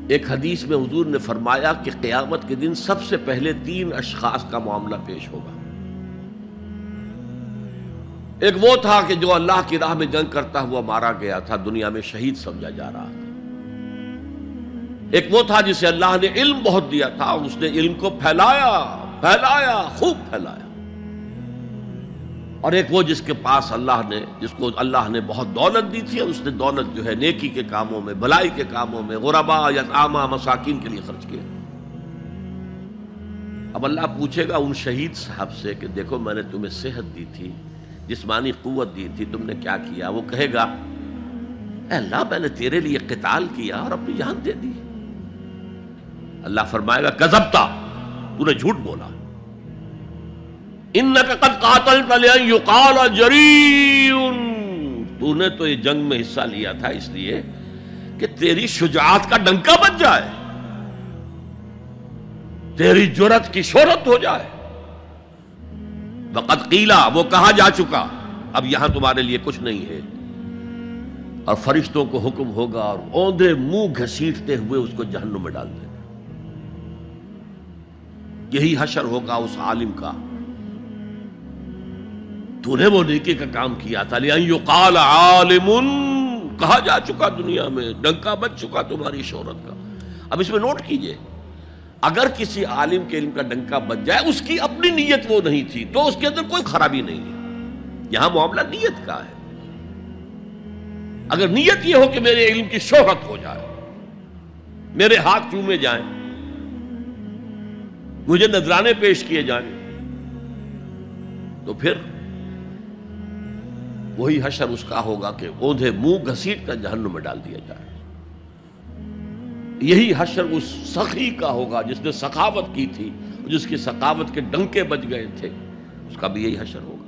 ایک حدیث میں حضور نے فرمایا کہ قیامت کے دن سب سے پہلے 3 اشخاص کا معاملہ پیش ہوگا۔ ایک وہ تھا کہ جو اللہ کی راہ میں جنگ کرتا ہوا مارا گیا تھا، دنیا میں شہید سمجھا جا رہا تھا۔ ایک وہ تھا جسے اللہ نے علم بہت دیا تھا اور اس نے علم کو پھیلایا، خوب پھیلایا۔ اور ایک وہ جس کے پاس جس کو اللہ نے بہت دولت دی تھی اور اس نے دولت جو ہے نیکی کے کاموں میں، بھلائی کے کاموں میں، غربا، یتاما، مساکین کے لیے خرچ کیا۔ اب اللہ پوچھے گا ان شہید صاحب سے کہ دیکھو میں نے تمہیں صحت دی تھی، جسمانی قوت دی تھی، تم نے کیا کیا؟ وہ کہے گا اے اللہ میں نے تیرے لیے قتال کیا اور اپنی جان دے دی۔ اللہ فرمائے گا کذبتا، تو نے جھوٹ بولا، انک قد قاتلت لئن یقال جریء، تو نے تو یہ جنگ میں حصہ لیا تھا اس لیے کہ تیری شجاعت کا ڈنکا بج جائے، تیری جرأت کی شہرت ہو جائے۔ وقد قیلا، وہ کہا جا چکا، اب یہاں تمہارے لیے کچھ نہیں ہے۔ اور فرشتوں کو حکم ہوگا اور اوندھے منہ گھسیٹتے ہوئے اس کو جہنم میں ڈال دینا۔ یہی حشر ہوگا اس عالم کا، تو نے وہ نیکی کا کام کیا تھا، لئن یقال عالم، کہا جا چکا دنیا میں، ڈنکا بج چکا تمہاری شہرت کا۔ اب اس میں نوٹ کیجئے، اگر کسی عالم کے علم کا ڈنکا بج جائے، اس کی اپنی نیت وہ نہیں تھی تو اس کے اندر کوئی خرابی نہیں ہے۔ یہاں معاملہ نیت کا ہے۔ اگر نیت یہ ہو کہ میرے علم کی شہرت ہو جائے، میرے ہاتھ چومے جائیں، مجھے نذرانے پیش کیے جائیں، تو پھر وہی حشر اس کا ہوگا کہ اوندھے منہ گھسیٹ کر جہنم میں ڈال دیا جائے۔ یہی حشر اس سخی کا ہوگا جس نے سخاوت کی تھی، جس کی سخاوت کے ڈنکے بج گئے تھے، اس کا بھی یہی حشر ہوگا۔